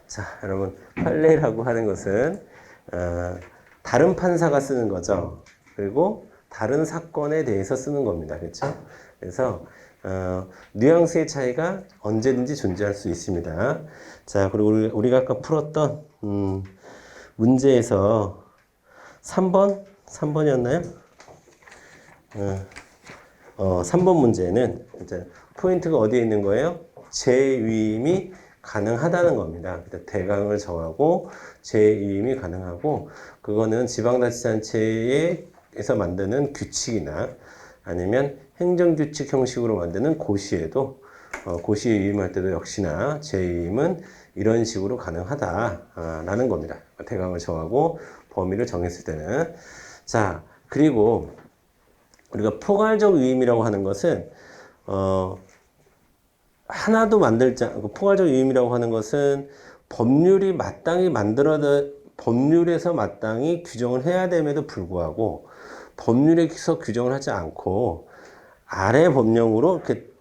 자, 여러분, 판례라고 하는 것은 다른 판사가 쓰는 거죠. 그리고 다른 사건에 대해서 쓰는 겁니다. 그렇죠? 그래서 뉘앙스의 차이가 언제든지 존재할 수 있습니다. 자, 그리고 우리가 아까 풀었던 문제에서 3번이었나요? 3번 문제는 이제 포인트가 어디에 있는 거예요? 재위임이 가능하다는 겁니다. 대강을 정하고 재위임이 가능하고 그거는 지방자치단체에서 만드는 규칙이나 아니면 행정규칙 형식으로 만드는 고시에도 고시에 위임할 때도 역시나 재위임은 이런 식으로 가능하다라는 겁니다. 대강을 정하고 범위를 정했을 때는 자 그리고 우리가 포괄적 위임이라고 하는 것은 하나도 만들지 않고 포괄적 위임이라고 하는 것은 법률이 마땅히 법률에서 마땅히 규정을 해야 됨에도 불구하고 법률에서 규정을 하지 않고 아래 법령으로 이렇게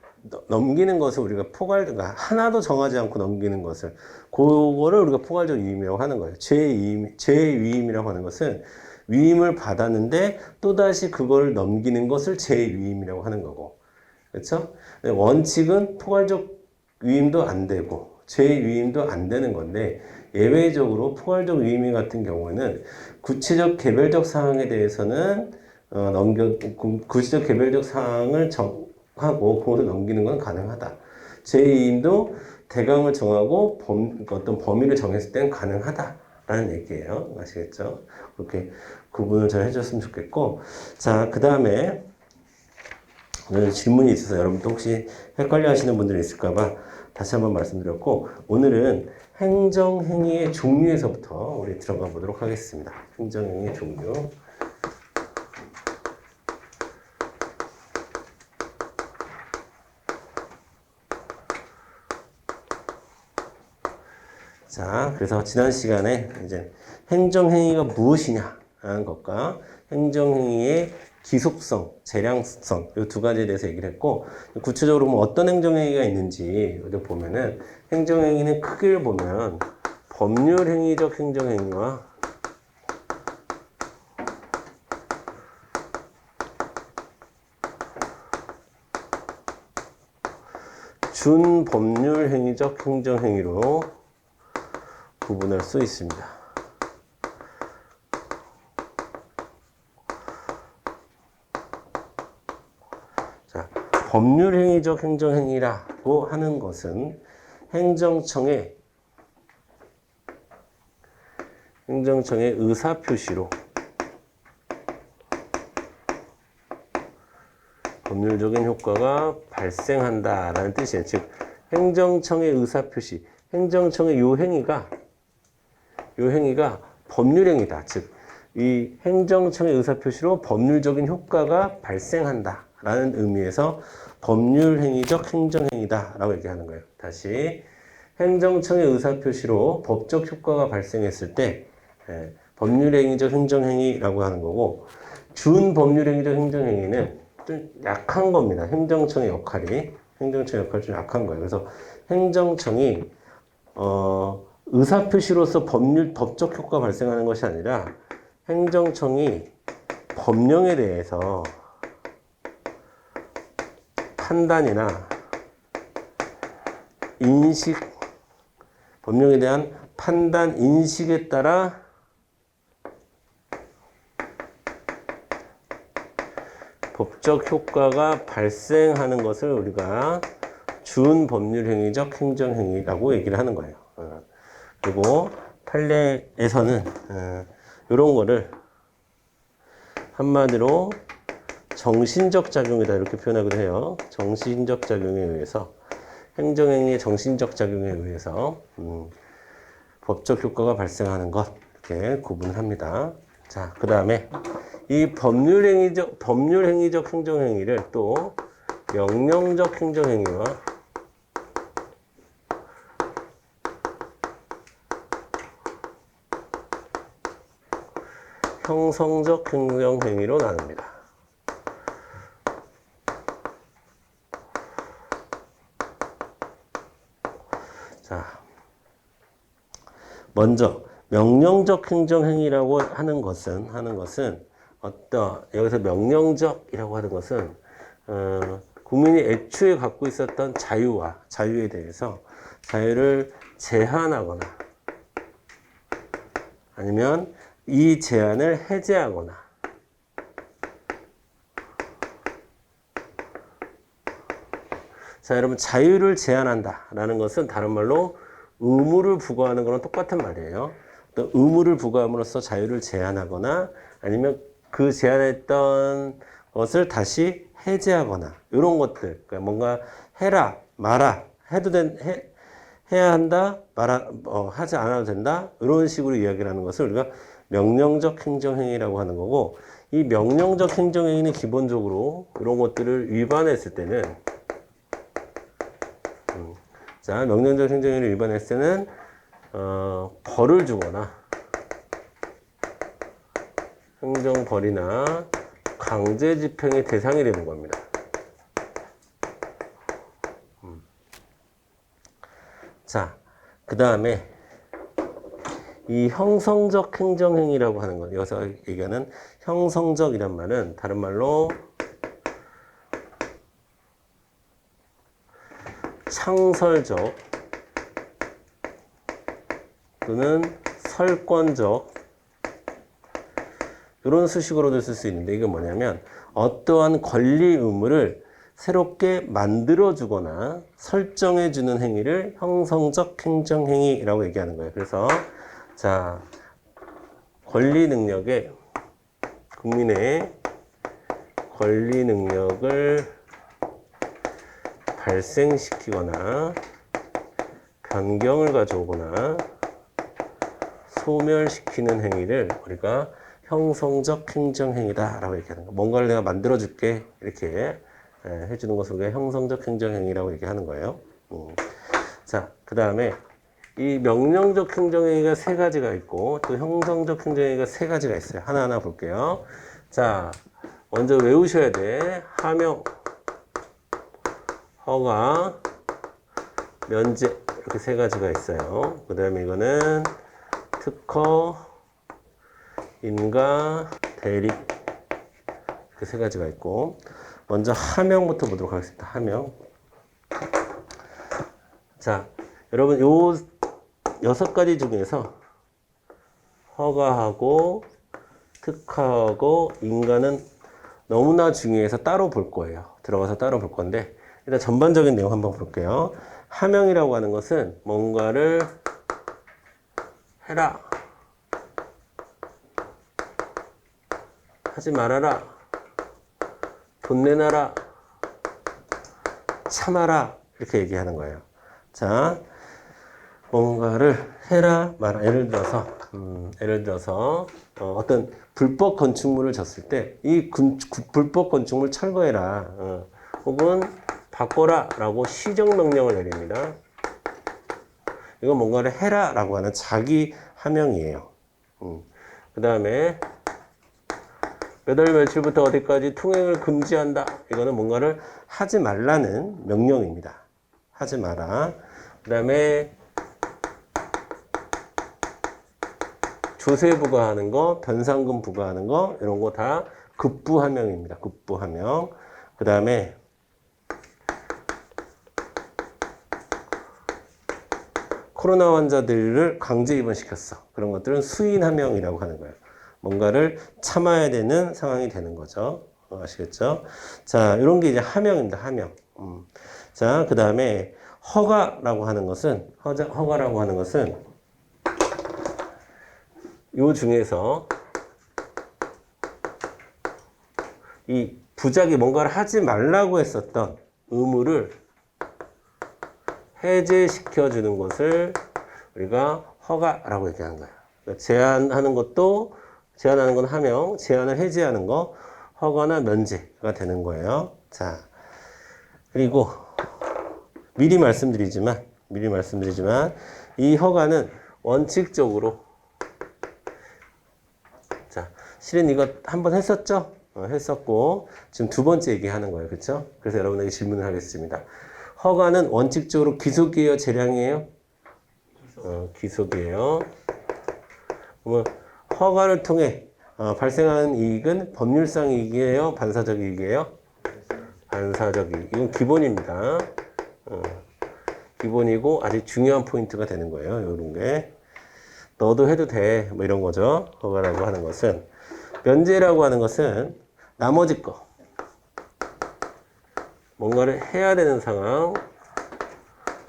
넘기는 것을 우리가 그러니까 하나도 정하지 않고 넘기는 것을 그거를 우리가 포괄적 위임이라고 하는 거예요. 재위임이라고 하는 것은 위임을 받았는데 또다시 그걸 넘기는 것을 재위임이라고 하는 거고. 그렇죠? 원칙은 포괄적 위임도 안 되고 재위임도 안 되는 건데 예외적으로 포괄적 위임 같은 경우에는 구체적 개별적 사항에 대해서는 구체적 개별적 사항을 정하고 그것을 넘기는 건 가능하다. 재위임도 대강을 정하고 어떤 범위를 정했을 때는 가능하다라는 얘기예요. 아시겠죠? 그렇게 구분을 잘 해줬으면 좋겠고 자, 그 다음에 오늘 질문이 있어서 여러분도 혹시 헷갈려 하시는 분들이 있을까봐 다시 한번 말씀드렸고 오늘은 행정행위의 종류에서부터 우리 들어가 보도록 하겠습니다. 행정행위의 종류. 자, 그래서 지난 시간에 이제 행정행위가 무엇이냐라는 것과 행정행위의 기속성, 재량성 이 두 가지에 대해서 얘기를 했고 구체적으로 뭐 어떤 행정행위가 있는지 여기 보면은 행정행위는 크게 보면 법률행위적 행정행위와 준법률행위적 행정행위로 구분할 수 있습니다. 자, 법률행위적 행정행위라고 하는 것은 행정청의 의사표시로 법률적인 효과가 발생한다라는 뜻이에요. 즉, 행정청의 의사표시, 행정청의 요 행위가 법률행위다. 즉, 이 행정청의 의사표시로 법률적인 효과가 발생한다라는 의미에서 법률행위적 행정행위다라고 얘기하는 거예요. 다시, 행정청의 의사표시로 법적 효과가 발생했을 때 법률행위적 행정행위라고 하는 거고 준법률행위적 행정행위는 좀 약한 겁니다. 행정청의 역할이 좀 약한 거예요. 그래서 행정청이 의사표시로서 법적 효과가 발생하는 것이 아니라 행정청이 법령에 대해서 판단이나 인식, 법령에 대한 판단, 인식에 따라 법적 효과가 발생하는 것을 우리가 준법률행위적 행정행위라고 얘기를 하는 거예요. 그리고 판례에서는 이런 거를 한마디로 정신적 작용이다 이렇게 표현하기도 해요. 정신적 작용에 의해서 행정행위의 정신적 작용에 의해서 법적 효과가 발생하는 것 이렇게 구분합니다. 자, 그 다음에 이 법률행위적 행정행위를 또 명령적 행정행위와 형성적 행정행위로 나눕니다. 자, 먼저 명령적 행정행위라고 하는 것은 여기서 명령적이라고 하는 것은 국민이 애초에 갖고 있었던 자유에 대해서 자유를 제한하거나 아니면 이 제한을 해제하거나 자, 여러분 자유를 제한한다라는 것은 다른 말로 의무를 부과하는 거랑 똑같은 말이에요. 또 의무를 부과함으로써 자유를 제한하거나 아니면 그 제한했던 것을 다시 해제하거나 이런 것들 그러니까 뭔가 해라 마라 해야 한다 하지 않아도 된다 이런 식으로 이야기를 하는 것을 우리가 명령적 행정행위라고 하는 거고 이 명령적 행정행위는 기본적으로 이런 것들을 위반했을 때는 자 명령적 행정행위를 위반했을 때는 벌을 주거나 행정벌이나 강제 집행의 대상이 되는 겁니다. 자, 그 다음에 이 형성적 행정행위라고 하는 것, 여기서 얘기하는 형성적이란 말은 다른 말로 창설적 또는 설권적 이런 수식어로도 쓸 수 있는데 이게 뭐냐면 어떠한 권리 의무를 새롭게 만들어주거나 설정해주는 행위를 형성적 행정행위라고 얘기하는 거예요. 그래서 자 권리 능력에 국민의 권리 능력을 발생시키거나 변경을 가져오거나 소멸시키는 행위를 우리가 형성적 행정행위다라고 얘기하는 거예요. 뭔가를 내가 만들어줄게 이렇게 해주는 것을 우리가 형성적 행정행위라고 얘기하는 거예요. 자, 그 다음에 이 명령적 행정행위가 세 가지가 있고 또 형성적 행정행위가 세 가지가 있어요. 하나하나 볼게요. 자, 먼저 외우셔야 돼. 하명, 허가, 면제 이렇게 세 가지가 있어요. 그 다음에 이거는 특허, 인가, 대리 이렇게 세 가지가 있고 먼저 하명부터 보도록 하겠습니다. 하명. 자, 여러분 요 6가지 중에서 허가하고 특허하고 인가는 너무나 중요해서 따로 볼 거예요. 들어가서 따로 볼 건데 일단 전반적인 내용 한번 볼게요. 하명이라고 하는 것은 뭔가를 해라, 하지 말아라, 돈 내놔라, 참아라 이렇게 얘기하는 거예요. 자, 뭔가를 해라 말아. 예를 들어서 어떤 불법 건축물을 졌을 때 이 불법 건축물 철거해라 혹은 바꿔라 라고 시정명령을 내립니다. 이건 뭔가를 해라 라고 하는 자기 하명이에요. 그 다음에 몇 월 며칠부터 어디까지 통행을 금지한다. 이거는 뭔가를 하지 말라는 명령입니다. 하지 마라. 그 다음에 조세 부과하는 거, 변상금 부과하는 거 이런 거 다 급부하명입니다. 급부하명. 그 다음에 코로나 환자들을 강제 입원시켰어. 그런 것들은 수인하명이라고 하는 거예요. 뭔가를 참아야 되는 상황이 되는 거죠. 아시겠죠? 자, 이런 게 이제 하명입니다. 하명. 자, 그 다음에 허가라고 하는 것은 요 중에서 이 부작이 뭔가를 하지 말라고 했었던 의무를 해제시켜 주는 것을 우리가 허가라고 얘기하는 거예요. 그러니까 제한하는 건 하명, 제한을 해제하는 거 허가나 면제가 되는 거예요. 자, 그리고 미리 말씀드리지만 이 허가는 원칙적으로 자, 실은 이거 한번 했었죠? 했었고 지금 두 번째 얘기하는 거예요. 그렇죠? 그래서 여러분에게 질문을 하겠습니다. 허가는 원칙적으로 귀속이에요, 재량이에요? 귀속이에요. 그러면 허가를 통해 발생하는 이익은 법률상 이익이에요? 반사적 이익이에요? 반사적 이익. 이건 기본입니다. 기본이고 아주 중요한 포인트가 되는 거예요. 이런 게. 너도 해도 돼. 뭐 이런 거죠. 허가라고 하는 것은. 면제라고 하는 것은 나머지 거. 뭔가를 해야 되는 상황,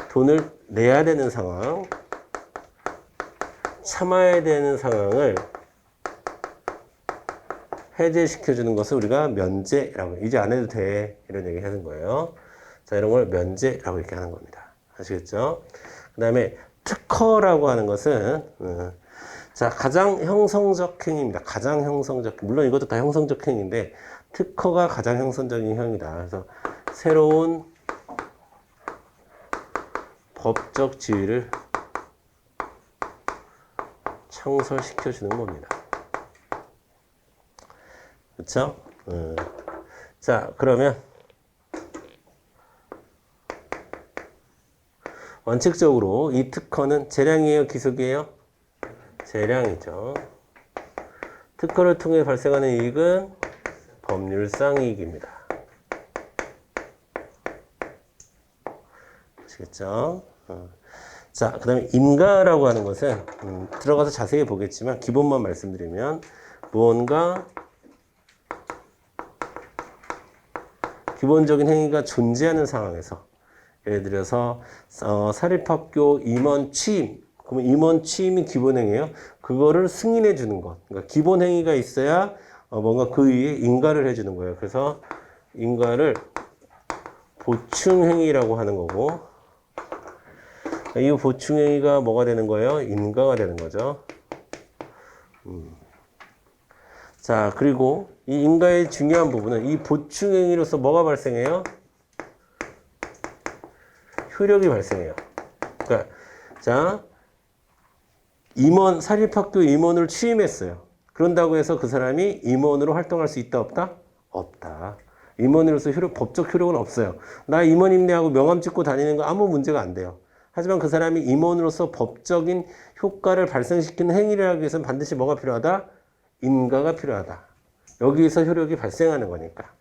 돈을 내야 되는 상황, 참아야 되는 상황을 해제시켜주는 것을 우리가 면제라고, 이제 안 해도 돼. 이런 얘기 하는 거예요. 자, 이런 걸 면제라고 이렇게 하는 겁니다. 아시겠죠? 그 다음에 특허라고 하는 것은, 자, 가장 형성적 행위입니다. 가장 형성적, 물론 이것도 다 형성적 행위인데, 특허가 가장 형성적인 행위다. 그래서 새로운 법적 지위를 창설시켜주는 겁니다. 그렇죠? 자, 그러면 원칙적으로 이 특허는 재량이에요, 기속이에요? 재량이죠. 특허를 통해 발생하는 이익은 법률상 이익입니다. 아시겠죠? 자, 그 다음에 인가라고 하는 것은 들어가서 자세히 보겠지만 기본만 말씀드리면 무언가 기본적인 행위가 존재하는 상황에서 예를 들어서 사립학교 임원 취임, 그러면 임원 취임이 기본 행위예요. 그거를 승인해 주는 것. 그러니까 기본 행위가 있어야 뭔가 그 위에 인가를 해주는 거예요. 그래서 인가를 보충 행위라고 하는 거고, 이 보충 행위가 뭐가 되는 거예요? 인가가 되는 거죠. 자, 그리고 이 인가의 중요한 부분은 이 보충 행위로서 뭐가 발생해요? 효력이 발생해요. 그러니까 자, 임원, 사립학교 임원을 취임했어요. 그런다고 해서 그 사람이 임원으로 활동할 수 있다, 없다? 없다. 임원으로서 법적 효력은 없어요. 나 임원입네 하고 명함 찍고 다니는 거 아무 문제가 안 돼요. 하지만 그 사람이 임원으로서 법적인 효과를 발생시키는 행위를 하기 위해서는 반드시 뭐가 필요하다? 인가가 필요하다. 여기에서 효력이 발생하는 거니까.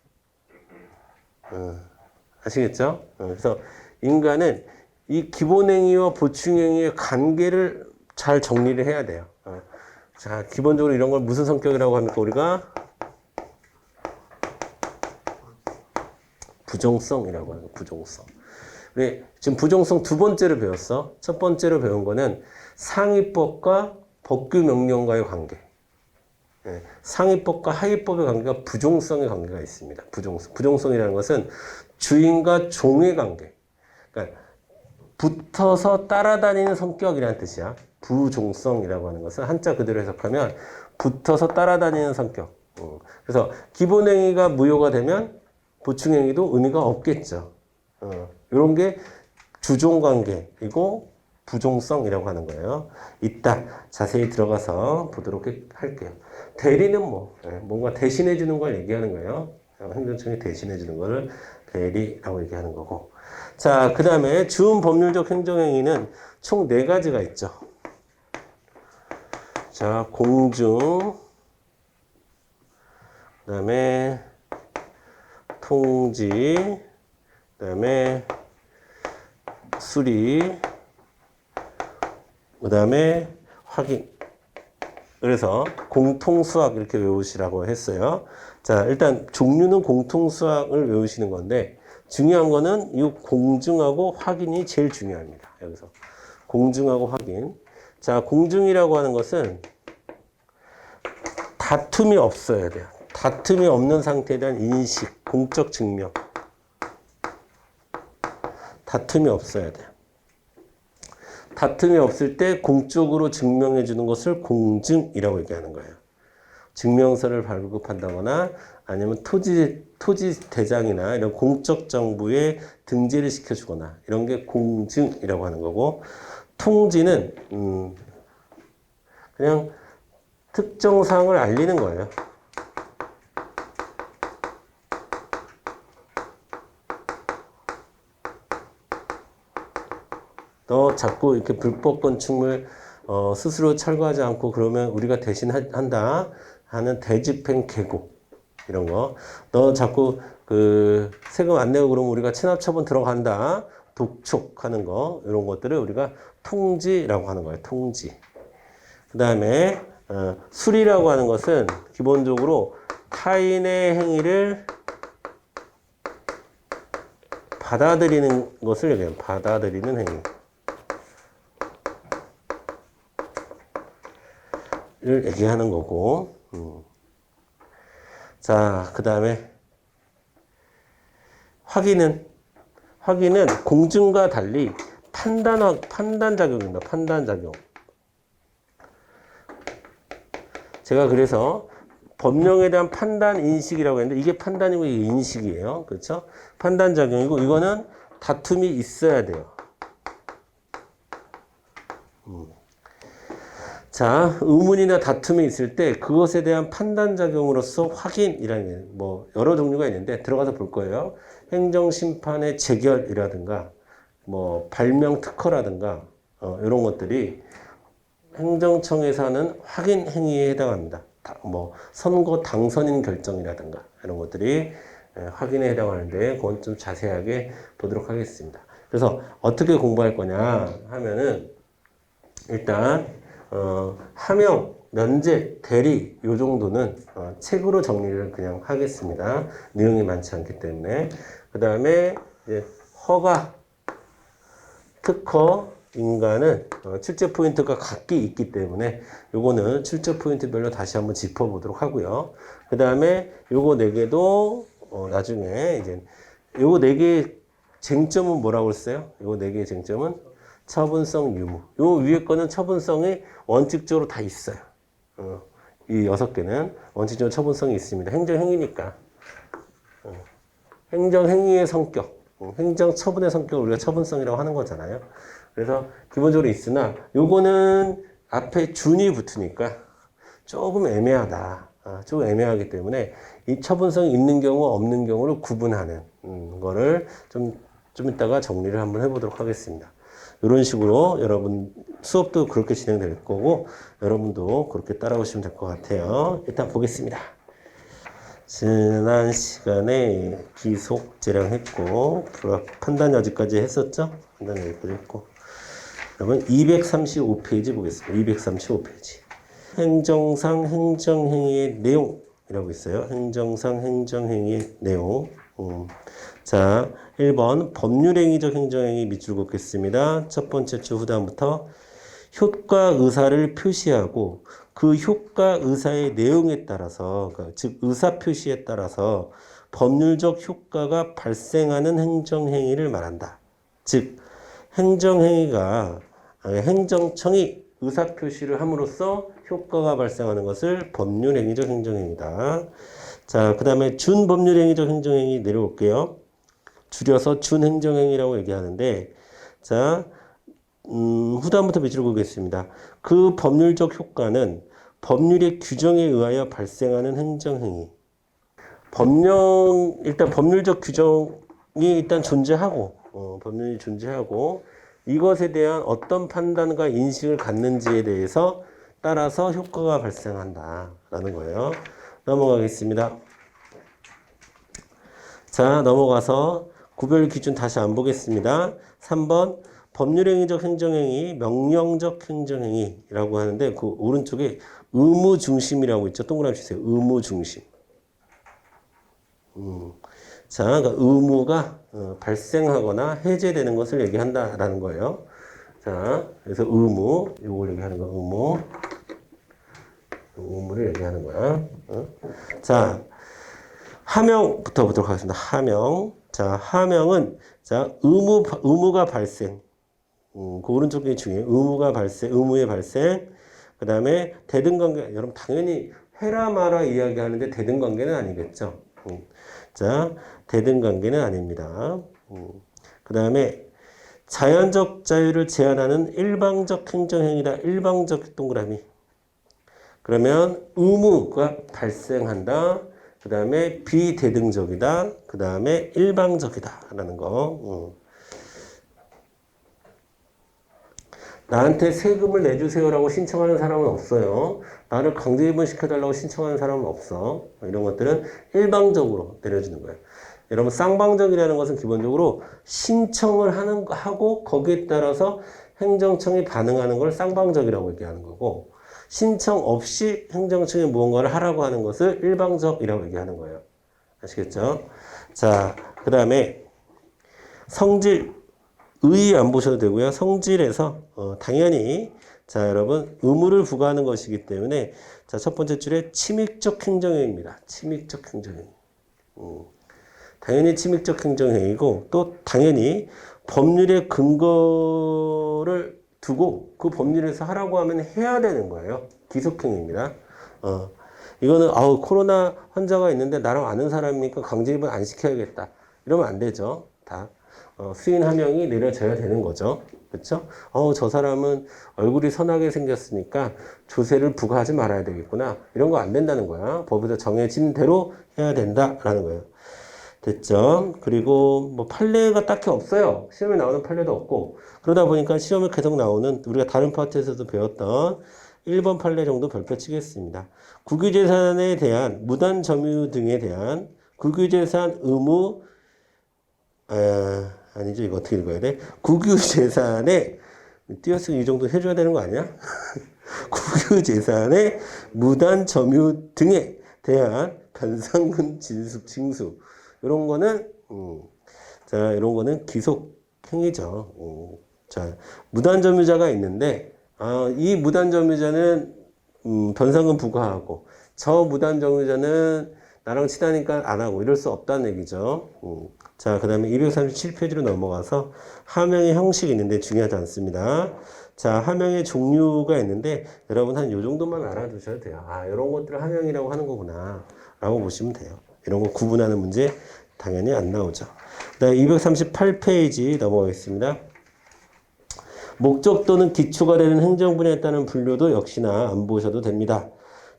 아시겠죠? 그래서 인가는 이 기본행위와 보충행위의 관계를 잘 정리를 해야 돼요. 자, 기본적으로 이런 걸 무슨 성격이라고 합니까? 우리가 부정성이라고 하는 거, 부정성. 우리 지금 부정성 두 번째로 배웠어. 첫 번째로 배운 거는 상위법과 법규 명령과의 관계. 상위법과 하위법의 관계가 부종성의 관계가 있습니다. 부종성. 부종성이라는 것은 주인과 종의 관계. 그러니까 붙어서 따라다니는 성격이라는 뜻이야. 부종성이라고 하는 것은 한자 그대로 해석하면 붙어서 따라다니는 성격. 그래서 기본행위가 무효가 되면 보충행위도 의미가 없겠죠. 이런 게 주종관계이고 부종성이라고 하는 거예요. 이따 자세히 들어가서 보도록 할게요. 대리는 뭔가 대신해 주는 걸 얘기하는 거예요. 행정청이 대신해 주는 거를 대리라고 얘기하는 거고. 자, 그 다음에 주은 법률적 행정행위는 총 4가지가 있죠. 자, 공중, 그 다음에 통지, 그 다음에 수리, 그 다음에 확인. 그래서 공통수학 이렇게 외우시라고 했어요. 자, 일단 종류는 공통수학을 외우시는 건데 중요한 거는 이 공증하고 확인이 제일 중요합니다. 여기서 공증하고 확인. 자, 공증이라고 하는 것은 다툼이 없어야 돼요. 다툼이 없는 상태에 대한 인식, 공적 증명. 다툼이 없어야 돼요. 다툼이 없을 때 공적으로 증명해 주는 것을 공증이라고 얘기하는 거예요. 증명서를 발급한다거나 아니면 토지 대장이나 이런 공적 정부에 등재를 시켜주거나 이런 게 공증이라고 하는 거고, 통지는 그냥 특정 사항을 알리는 거예요. 너 자꾸 이렇게 불법 건축물 스스로 철거하지 않고 그러면 우리가 대신 한다 하는 대집행 계고 이런 거. 너 자꾸 그 세금 안 내고 그러면 우리가 체납처분 들어간다. 독촉하는 거 이런 것들을 우리가 통지라고 하는 거예요. 통지. 그 다음에 수리라고 하는 것은 기본적으로 타인의 행위를 받아들이는 것을 얘기해요. 받아들이는 행위를 얘기하는 거고. 자, 그 다음에 확인은 공증과 달리 판단작용입니다. 판단작용. 제가 그래서 법령에 대한 판단 인식이라고 했는데 이게 판단이고 이게 인식이에요. 그렇죠? 판단작용이고 이거는 다툼이 있어야 돼요. 자, 의문이나 다툼이 있을 때 그것에 대한 판단작용으로서 확인이라는 게 뭐 여러 종류가 있는데 들어가서 볼 거예요. 행정심판의 재결이라든가 뭐 발명 특허라든가 이런 것들이 행정청에서 하는 확인 행위에 해당합니다. 뭐 선거 당선인 결정이라든가 이런 것들이 확인에 해당하는데 그건 좀 자세하게 보도록 하겠습니다. 그래서 어떻게 공부할 거냐 하면은 일단 하명, 면제, 대리 요 정도는 책으로 정리를 그냥 하겠습니다. 내용이 많지 않기 때문에. 그 다음에 이제 허가, 특허, 인가는 출제 포인트가 각기 있기 때문에 요거는 출제 포인트별로 다시 한번 짚어보도록 하고요. 그 다음에 요거 4개도 나중에 이제 요거 4개의 쟁점은 뭐라고 했어요? 요거 4개의 쟁점은 처분성 유무. 요 위에 거는 처분성이 원칙적으로 다 있어요. 이 6개는 원칙적으로 처분성이 있습니다. 행정행위니까. 행정행위의 성격, 행정처분의 성격을 우리가 처분성이라고 하는 거잖아요. 그래서 기본적으로 있으나 요거는 앞에 준이 붙으니까 조금 애매하다. 조금 애매하기 때문에 이 처분성이 있는 경우 없는 경우를 구분하는 거를 좀 이따가 정리를 한번 해보도록 하겠습니다. 이런 식으로 여러분 수업도 그렇게 진행될 거고 여러분도 그렇게 따라오시면 될 것 같아요. 일단 보겠습니다. 지난 시간에 기속 재량했고 판단 여지까지 했었죠? 판단 여지까지 했고 그러면 235페이지 보겠습니다. 235페이지 행정상 행정행위의 내용이라고 있어요. 행정상 행정행위의 내용. 자, 1번 법률행위적 행정행위 밑줄 긋겠습니다. 첫 번째 줄 후단부터 효과 의사를 표시하고 그 효과 의사의 내용에 따라서 즉 의사 표시에 따라서 법률적 효과가 발생하는 행정행위를 말한다. 즉 행정행위가 행정청이 의사 표시를 함으로써 효과가 발생하는 것을 법률행위적 행정행위다. 자, 그 다음에 준법률행위적 행정행위 내려올게요. 줄여서 준행정행위라고 얘기하는데, 자, 후단부터 밑줄 그겠습니다. 그 법률적 효과는 법률의 규정에 의하여 발생하는 행정행위. 일단 법률적 규정이 일단 존재하고, 법률이 존재하고, 이것에 대한 어떤 판단과 인식을 갖는지에 대해서 따라서 효과가 발생한다라는 거예요. 넘어가겠습니다. 자, 넘어가서 구별 기준 다시 안 보겠습니다. 3번 법률행위적 행정행위, 명령적 행정행위라고 하는데 그 오른쪽에 의무중심이라고 있죠. 동그라미 주세요. 의무중심. 자, 그러니까 의무가 발생하거나 해제되는 것을 얘기한다라는 거예요. 자, 그래서 의무, 이걸 얘기하는 거, 의무를 얘기하는 거야. 자, 하명부터 보도록 하겠습니다. 하명. 자, 하명은, 자, 의무가 발생. 그 오른쪽이 중요해요. 의무의 발생. 그 다음에 대등관계. 여러분, 당연히 해라 마라 이야기하는데 대등관계는 아니겠죠. 자, 대등관계는 아닙니다. 그 다음에 자연적 자유를 제한하는 일방적 행정행위다. 일방적 동그라미. 그러면 의무가 발생한다. 그 다음에 비대등적이다. 그 다음에 일방적이다. 라는 거. 나한테 세금을 내주세요라고 신청하는 사람은 없어요. 나를 강제입원시켜달라고 신청하는 사람은 없어. 이런 것들은 일방적으로 내려주는 거예요. 여러분, 쌍방적이라는 것은 기본적으로 신청을 하고 거기에 따라서 행정청이 반응하는 걸 쌍방적이라고 얘기하는 거고, 신청 없이 행정청이 무언가를 하라고 하는 것을 일방적이라고 얘기하는 거예요. 아시겠죠? 자, 그 다음에 성질, 의 안 보셔도 되고요. 성질에서 당연히 자 여러분 의무를 부과하는 것이기 때문에 자 첫 번째 줄에 침익적 행정행위입니다. 침익적 행정행위. 당연히 침익적 행정행위고 또 당연히 법률의 근거를 두고 그 법률에서 하라고 하면 해야 되는 거예요. 기속행위입니다. 이거는 코로나 환자가 있는데 나랑 아는 사람이니까 강제입원 안 시켜야겠다. 이러면 안 되죠. 다 수인 하명이 내려져야 되는 거죠. 그렇죠? 저 사람은 얼굴이 선하게 생겼으니까 조세를 부과하지 말아야 되겠구나. 이런 거 안 된다는 거야. 법에서 정해진 대로 해야 된다라는 거예요. 됐죠? 그리고 뭐 판례가 딱히 없어요. 시험에 나오는 판례도 없고 그러다 보니까 시험에 계속 나오는 우리가 다른 파트에서도 배웠던 1번 판례 정도 별표 치겠습니다. 국유재산에 대한 무단 점유 등에 대한 국유재산 의무 아니죠. 이거 어떻게 읽어야 돼? 국유재산에 띄어쓰기 이 정도 해줘야 되는 거 아니야? 국유재산의 무단 점유 등에 대한 변상금 진숙 징수 이런 거는 자 이런 거는 기속 행위죠. 자 무단 점유자가 있는데 이 무단 점유자는 변상금 부과하고 저 무단 점유자는 나랑 친하니까 안 하고 이럴 수 없다는 얘기죠. 자, 그 다음에 237페이지로 넘어가서 하명의 형식이 있는데 중요하지 않습니다. 자, 하명의 종류가 있는데 여러분 한 요 정도만 알아두셔도 돼요. 이런 것들을 하명이라고 하는 거구나 라고 보시면 돼요. 이런 거 구분하는 문제 당연히 안 나오죠. 그 다음에 238페이지 넘어가겠습니다. 목적 또는 기초가 되는 행정분야에 따른 분류도 역시나 안 보셔도 됩니다.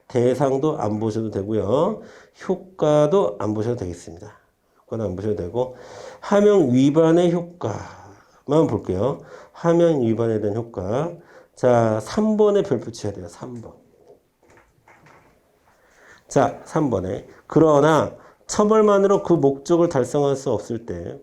대상도 안 보셔도 되고요. 효과도 안 보셔도 되겠습니다. 효과는 안 보셔도 되고 하명 위반의 효과만 볼게요. 하명 위반에 대한 효과. 자, 3번에 별표 쳐야 돼요. 3번. 자, 3번에 그러나 처벌만으로 그 목적을 달성할 수 없을 때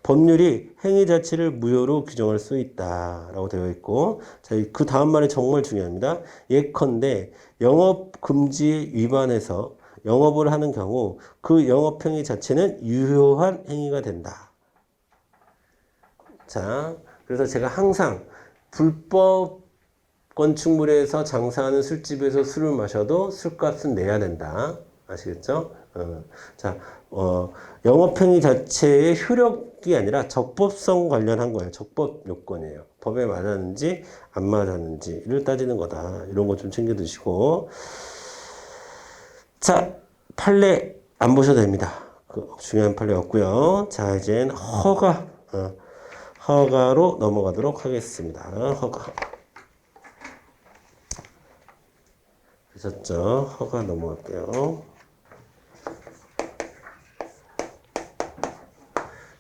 법률이 행위 자체를 무효로 규정할 수 있다라고 되어 있고 자, 그 다음 말이 정말 중요합니다. 예컨대 영업 금지 위반해서 영업을 하는 경우 그 영업 행위 자체는 유효한 행위가 된다. 자, 그래서 제가 항상 불법 건축물에서 장사하는 술집에서 술을 마셔도 술값은 내야 된다. 아시겠죠? 자, 영업행위 자체의 효력이 아니라 적법성 관련한 거예요. 적법 요건이에요. 법에 맞았는지 안 맞았는지를 따지는 거다. 이런 거 좀 챙겨 두시고. 자, 판례 안 보셔도 됩니다. 중요한 판례 없고요. 자, 이젠 허가로 넘어가도록 하겠습니다. 허가. 되셨죠? 허가 넘어갈게요.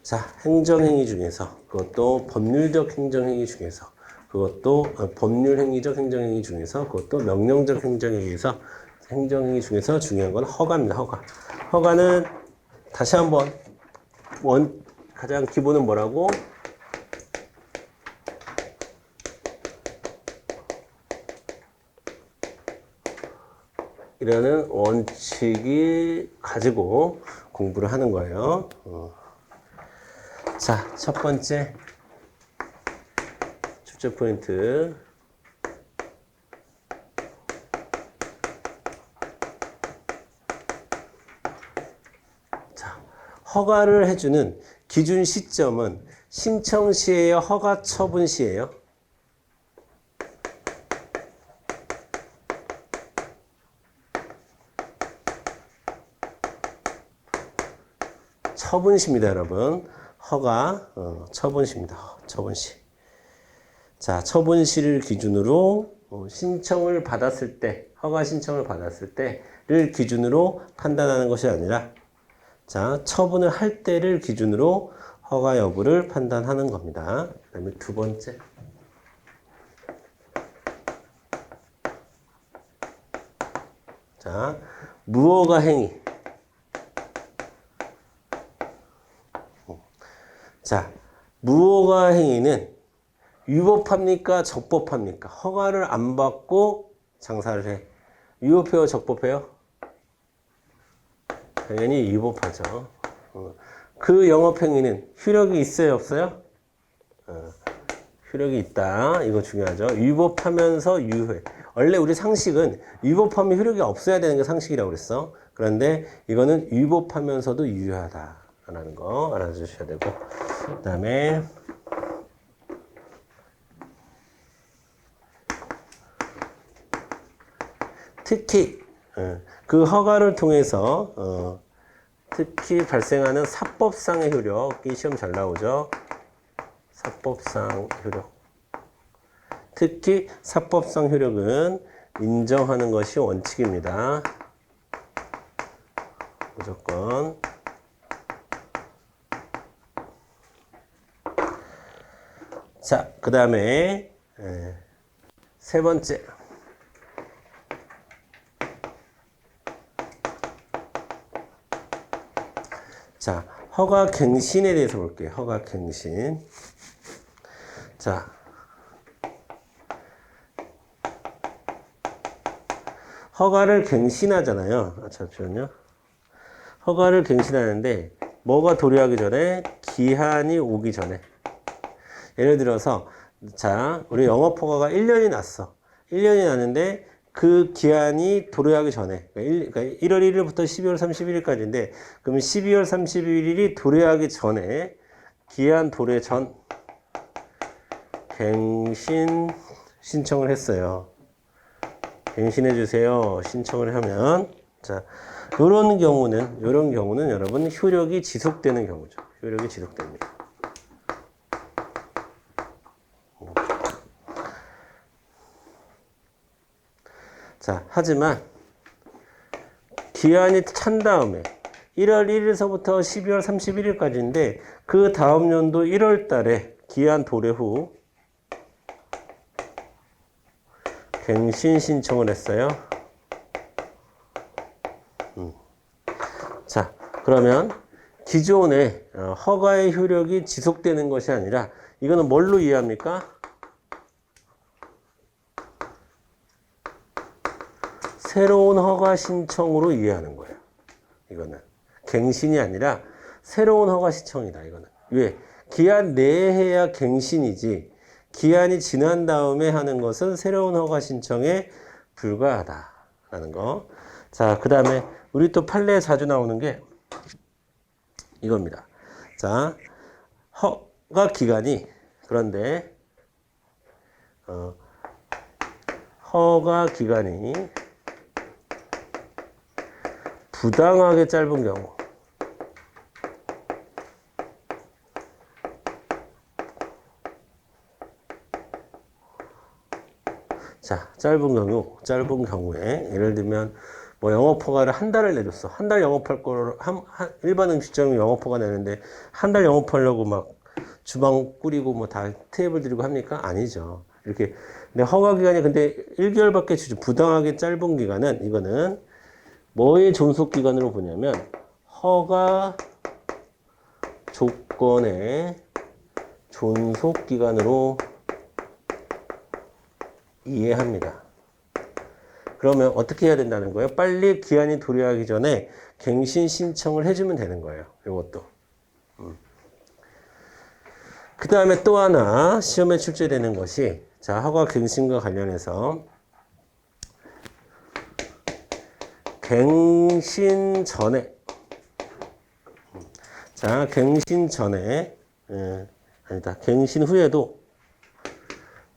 자, 행정행위 중에서 그것도 법률적 행정행위 중에서 그것도 법률행위적 행정행위 중에서 그것도 명령적 행정행위에서 행정행위 중에서 중요한 건 허가입니다. 허가. 허가는 다시 한번 가장 기본은 뭐라고? 이라는 원칙이 가지고 공부를 하는 거예요. 자, 첫 번째 출제 포인트. 자, 허가를 해주는 기준 시점은 신청 시에요? 허가 처분 시에요? 처분시입니다, 여러분. 허가 처분시입니다. 처분시. 자, 처분시를 기준으로 신청을 받았을 때, 허가 신청을 받았을 때를 기준으로 판단하는 것이 아니라 자, 처분을 할 때를 기준으로 허가 여부를 판단하는 겁니다. 그 다음에 두 번째. 자, 무허가 행위. 자, 무허가 행위는 위법합니까? 적법합니까? 허가를 안 받고 장사를 해. 위법해요? 적법해요? 당연히 위법하죠. 그 영업행위는 효력이 있어요? 없어요? 효력이 있다. 이거 중요하죠. 위법하면서 유효해. 원래 우리 상식은 위법하면 효력이 없어야 되는 게 상식이라고 그랬어. 그런데 이거는 위법하면서도 유효하다라는 거 알아주셔야 되고. 그 다음에 특히 그 허가를 통해서 특히 발생하는 사법상의 효력이 시험 잘 나오죠. 사법상 효력. 특히 사법상 효력은 인정하는 것이 원칙입니다. 무조건. 자, 그 다음에 세 번째. 자, 허가갱신에 대해서 볼게요. 허가갱신. 자, 허가를 갱신하잖아요. 잠시만요. 허가를 갱신하는데 뭐가 도래하기 전에? 기한이 오기 전에. 예를 들어서 자, 우리 영업허가가 1년이 났어. 1년이 났는데 그 기한이 도래하기 전에 그러니까 1월 1일부터 12월 31일까지인데 그럼 12월 31일이 도래하기 전에 기한 도래 전 갱신 신청을 했어요. 갱신해 주세요. 신청을 하면 자, 이런 경우는 여러분 효력이 지속되는 경우죠. 효력이 지속됩니다. 자, 하지만 기한이 찬 다음에 1월 1일서부터 12월 31일까지인데 그 다음 연도 1월 달에 기한 도래 후 갱신 신청을 했어요. 자, 그러면 기존의 허가의 효력이 지속되는 것이 아니라 이거는 뭘로 이해합니까? 새로운 허가 신청으로 이해하는 거예요. 이거는 갱신이 아니라 새로운 허가 신청이다. 이거는 왜? 기한 내에 해야 갱신이지 기한이 지난 다음에 하는 것은 새로운 허가 신청에 불과하다라는 거. 자, 그 다음에 우리 또 판례에 자주 나오는 게 이겁니다. 자, 허가 기간이 그런데 허가 기간이 부당하게 짧은 경우. 자, 짧은 경우에 예를 들면 뭐 영업허가를 한 달을 내줬어. 한 달 영업할 거를 일반 음식점이 영업허가 내는데 한 달 영업하려고 막 주방 꾸리고 뭐 다 테이블 들이고 합니까? 아니죠. 이렇게 근데 허가 기간이 근데 1개월밖에 주지 부당하게 짧은 기간은 이거는 뭐의 존속 기간으로 보냐면 허가 조건의 존속 기간으로 이해합니다. 그러면 어떻게 해야 된다는 거예요? 빨리 기한이 도래하기 전에 갱신 신청을 해주면 되는 거예요. 이것도. 그 다음에 또 하나 시험에 출제되는 것이 자, 허가 갱신과 관련해서 갱신 전에 자, 갱신 전에 아니다. 갱신 후에도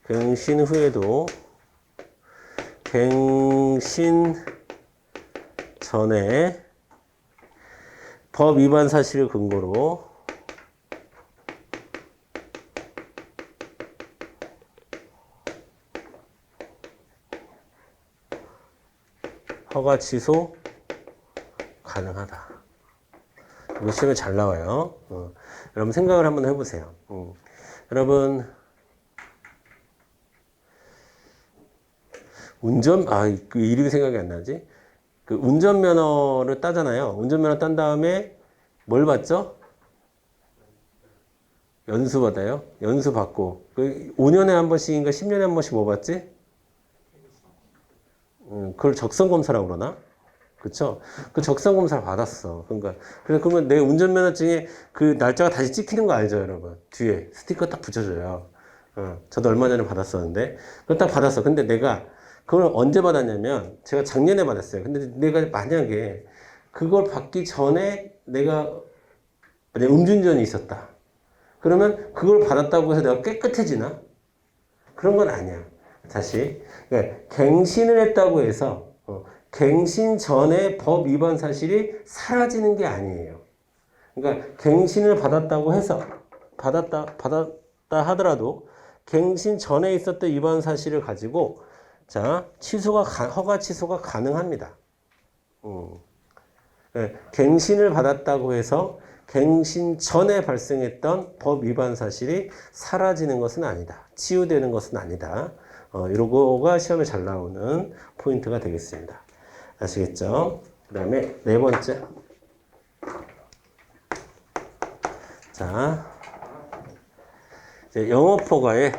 갱신 전에 법 위반 사실을 근거로 허가 취소 가능하다. 이거 시험에 잘 나와요. 여러분 생각을 한번 해보세요. 여러분 운전 그 이름이 생각이 안 나지? 그 운전면허를 따잖아요. 운전면허 딴 다음에 뭘 받죠? 연수 받아요. 연수 받고 그 5년에 한 번씩인가 10년에 한 번씩 뭐 받지? 그걸 적성 검사라고 그러나? 그쵸? 그 적성 검사를 받았어. 그러니까 그래서 그러면 내 운전면허증에 그 날짜가 다시 찍히는 거 알죠, 여러분? 뒤에 스티커 딱 붙여줘요. 저도 얼마 전에 받았었는데 그걸 딱 받았어. 근데 내가 그걸 언제 받았냐면 제가 작년에 받았어요. 근데 내가 만약에 그걸 받기 전에 내가 만약 음주운전이 있었다. 그러면 그걸 받았다고 해서 내가 깨끗해지나? 그런 건 아니야. 다시. 그러니까 갱신을 했다고 해서 갱신 전에 법 위반 사실이 사라지는 게 아니에요. 그러니까 갱신을 받았다고 해서 받았다 하더라도 갱신 전에 있었던 위반 사실을 가지고 자 허가 취소가 가능합니다. 네, 갱신을 받았다고 해서 갱신 전에 발생했던 법 위반 사실이 사라지는 것은 아니다. 치유되는 것은 아니다. 이런 거가 시험에 잘 나오는 포인트가 되겠습니다. 아시겠죠? 그 다음에 네 번째. 자, 이제 영업 허가에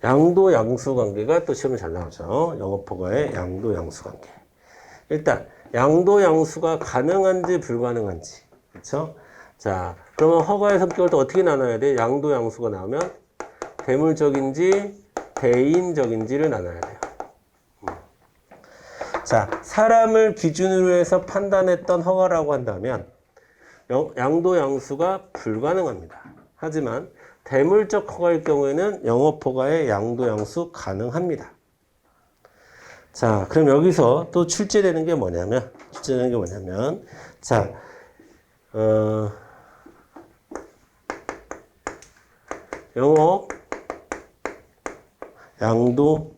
양도 양수 관계가 또 시험에 잘 나오죠. 영업 허가의 양도 양수 관계. 일단 양도 양수가 가능한지 불가능한지. 그렇죠? 자, 그러면 허가의 성격을 또 어떻게 나눠야 돼? 양도 양수가 나오면 대물적인지 대인적인지를 나눠야 돼요. 자, 사람을 기준으로 해서 판단했던 허가라고 한다면 양도 양수가 불가능합니다. 하지만 대물적 허가일 경우에는 영업 허가의 양도 양수 가능합니다. 자, 그럼 여기서 또 출제되는 게 뭐냐면 자, 영업 양도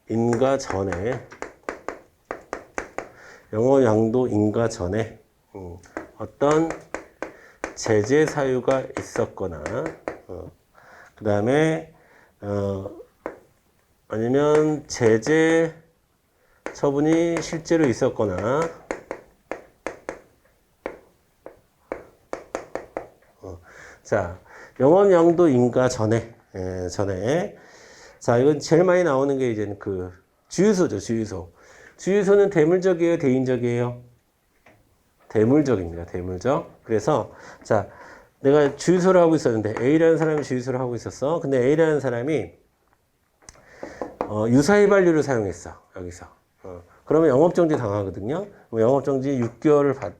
인가 전에 영업 양도 인가 전에 어떤 제재 사유가 있었거나 그 다음에 아니면 제재 처분이 실제로 있었거나 자 영업 양도 인가 전에 자 이건 제일 많이 나오는 게 이제 그 주유소죠. 주유소는 대물적이에요, 대인적이에요? 대물적입니다. 대물적. 그래서 자 내가 주유소를 하고 있었는데 A라는 사람이 주유소를 하고 있었어. 근데 A라는 사람이 유사휘발유를 사용했어. 여기서. 그러면 영업정지 당하거든요. 영업정지 6개월을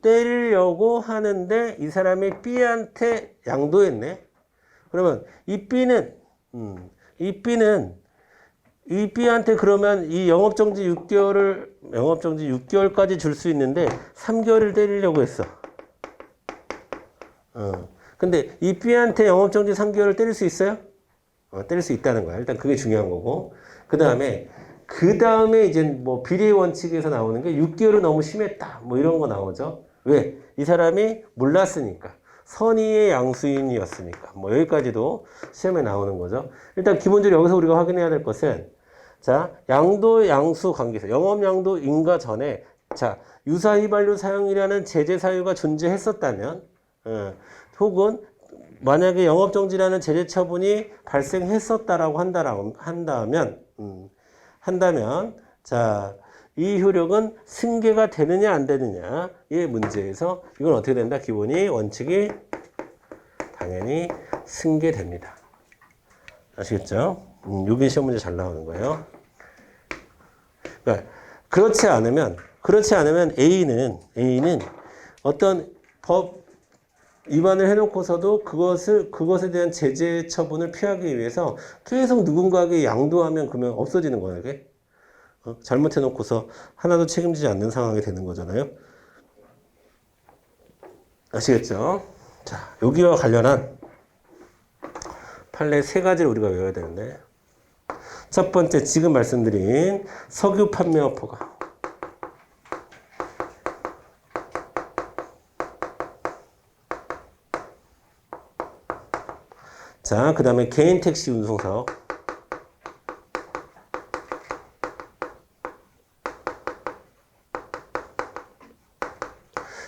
때리려고 하는데 이 사람이 B한테 양도했네. 그러면 이 B한테 그러면 이 영업정지 6개월까지 줄 수 있는데 3개월을 때리려고 했어. 근데 이 B한테 영업정지 3개월을 때릴 수 있어요? 때릴 수 있다는 거야. 일단 그게 중요한 거고. 그 다음에 이제 뭐 비례 원칙에서 나오는 게 6개월은 너무 심했다. 뭐 이런 거 나오죠. 왜? 이 사람이 몰랐으니까. 선의의 양수인이었으니까. 뭐 여기까지도 시험에 나오는 거죠. 일단 기본적으로 여기서 우리가 확인해야 될 것은 자, 양도 양수 관계에서 영업 양도 인가 전에 자, 유사휘발유 사용이라는 제재 사유가 존재했었다면 혹은 만약에 영업정지라는 제재 처분이 발생했었다라고 한다면 자, 이 효력은 승계가 되느냐 안 되느냐의 문제에서 이건 어떻게 된다? 원칙이 당연히 승계됩니다. 아시겠죠? 여기 시험 문제 잘 나오는 거예요. 그러니까 그렇지 않으면 A는 어떤 법 위반을 해놓고서도 그것에 대한 제재 처분을 피하기 위해서 계속 누군가에게 양도하면 그러면 없어지는 거야, 이게. 잘못해놓고서 하나도 책임지지 않는 상황이 되는 거잖아요. 아시겠죠? 자, 여기와 관련한 판례 3가지를 우리가 외워야 되는데 첫 번째 지금 말씀드린 석유 판매업 허가. 자, 그 다음에 개인 택시 운송사업.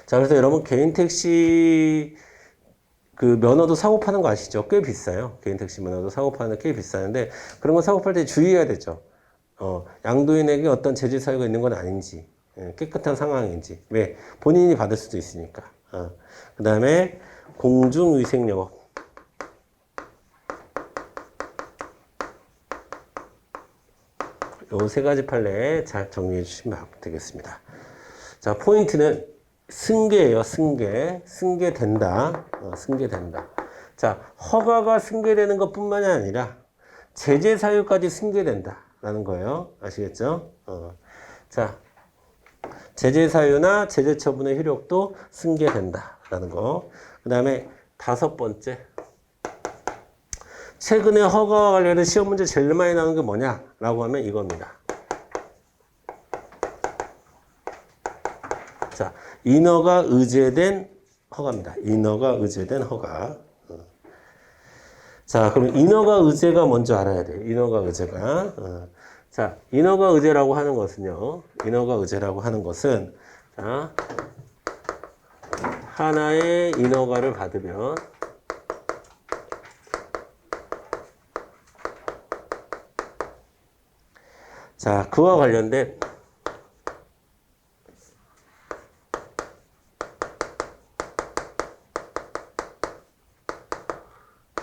자, 그래서 여러분 개인 택시 그 면허도 사고 파는 거 아시죠? 꽤 비싸요. 개인 택시 면허도 사고 파는 게 꽤 비싸는데 그런 거 사고 팔 때 주의해야 되죠. 양도인에게 어떤 제재 사유가 있는 건 아닌지, 깨끗한 상황인지. 왜? 본인이 받을 수도 있으니까. 그 다음에 공중위생영업. 요 세 가지 판례 잘 정리해 주시면 되겠습니다. 자, 포인트는 승계예요. 승계된다. 승계된다. 자, 허가가 승계되는 것뿐만이 아니라 제재 사유까지 승계된다라는 거예요. 아시겠죠? 자, 제재 사유나 제재 처분의 효력도 승계된다라는 거. 그 다음에 5번째. 최근에 허가와 관련된 시험 문제 제일 많이 나오는 게 뭐냐라고 하면 이겁니다. 자, 인허가 의제된 허가입니다. 인허가 의제된 허가. 자, 그럼 인허가 의제가 먼저 알아야 돼요. 인허가 의제가. 자, 인허가 의제라고 하는 것은요. 인허가 의제라고 하는 것은 자, 하나의 인허가를 받으면 자, 그와 관련된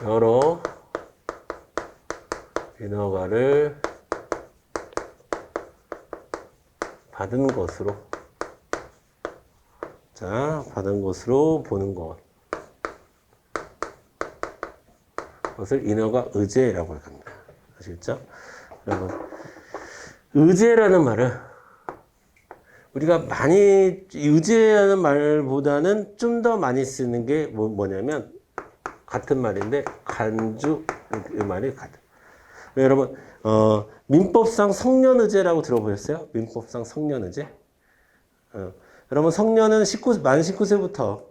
여러 인허가를 받은 것으로 자, 받은 것으로 보는 것. 그것을 인허가 의제라고 합니다. 아시겠죠? 여러분, 의제라는 말은 우리가 많이 의제라는 말보다는 좀 더 많이 쓰는 게 뭐냐면 같은 말인데 간주 이 말이 같아. 여러분 민법상 성년의제라고 들어보셨어요? 민법상 성년의제. 여러분 성년은 만 19세부터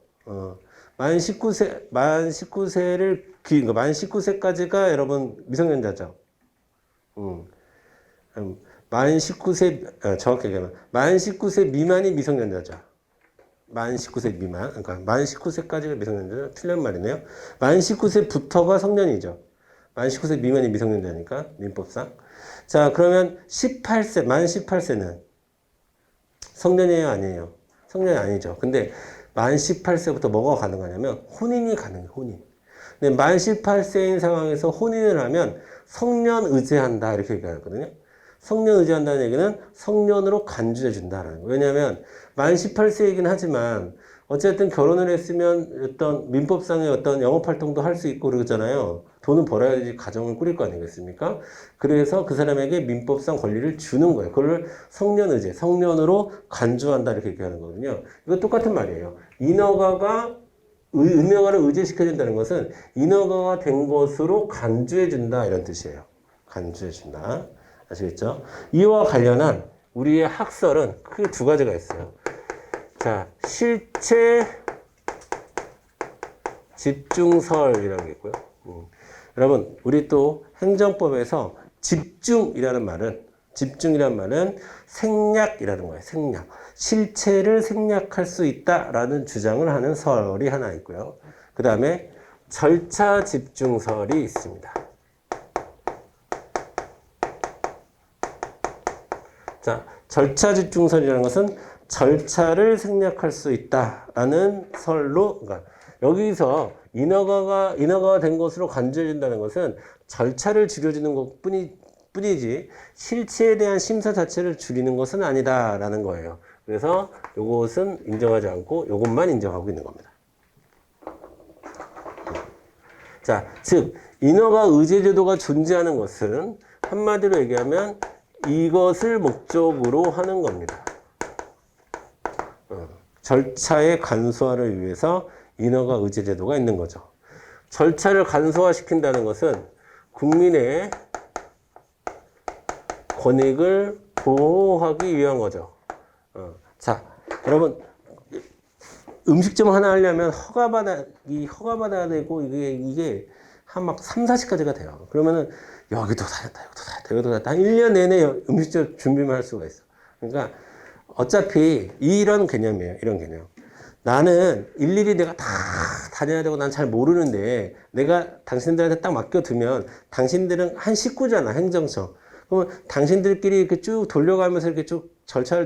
만 19세를 그러니까 만 19세까지가 여러분 미성년자죠. 만 19세 정확히 얘기하면 만 19세 미만이 미성년자죠. 만 19세 미만, 그러니까 만 19세까지가 미성년자, 틀린 말이네요. 만 19세부터가 성년이죠. 만 19세 미만이 미성년자니까, 민법상. 자, 그러면 18세, 만 18세는 성년이에요, 아니에요? 성년이 아니죠. 근데 만 18세부터 뭐가 가능하냐면, 혼인이 가능해요, 혼인. 근데 만 18세인 상황에서 혼인을 하면 성년의제한다, 이렇게 얘기하거든요. 성년의제한다는 얘기는 성년으로 간주해준다라는 거예요. 왜냐하면 만 18세이긴 하지만 어쨌든 결혼을 했으면 어떤 민법상의 어떤 영업활동도 할 수 있고 그러잖아요. 돈은 벌어야지 가정을 꾸릴 거 아니겠습니까? 그래서 그 사람에게 민법상 권리를 주는 거예요. 그걸 성년의제, 성년으로 간주한다 이렇게 얘기하는 거거든요. 이거 똑같은 말이에요. 인허가를 의제시켜준다는 것은 인허가가 된 것으로 간주해준다 이런 뜻이에요. 간주해준다. 아시겠죠? 이와 관련한 우리의 학설은 크게 두 가지가 있어요. 자, 실체 집중설이라는 게 있고요. 여러분, 우리 또 행정법에서 집중이라는 말은 생략이라는 거예요. 생략. 실체를 생략할 수 있다라는 주장을 하는 설이 하나 있고요. 그 다음에 절차 집중설이 있습니다. 자, 절차 집중설이라는 것은 절차를 생략할 수 있다라는 설로, 그러니까 여기서 인허가가 된 것으로 간주해준다는 것은 절차를 줄여주는 것 뿐이지 실체에 대한 심사 자체를 줄이는 것은 아니다라는 거예요. 그래서 이것은 인정하지 않고 이것만 인정하고 있는 겁니다. 자, 즉 인허가 의제 제도가 존재하는 것은 한마디로 얘기하면 이것을 목적으로 하는 겁니다. 절차의 간소화를 위해서 인허가 의제 제도가 있는 거죠. 절차를 간소화시킨다는 것은 국민의 권익을 보호하기 위한 거죠. 자, 여러분 음식점 하나 하려면 허가받아야 되고 이게 한 막 3, 40가지가 돼요. 그러면은 여기도 사겠다, 여기도 사겠다, 여기도 사겠다. 한 1년 내내 음식점 준비만 할 수가 있어. 그러니까 어차피 이런 개념이에요. 이런 개념. 나는 일일이 내가 다 다녀야 되고 난 잘 모르는데 내가 당신들한테 딱 맡겨두면 당신들은 한 식구잖아, 행정처. 그러면 당신들끼리 이렇게 쭉 돌려가면서 이렇게 쭉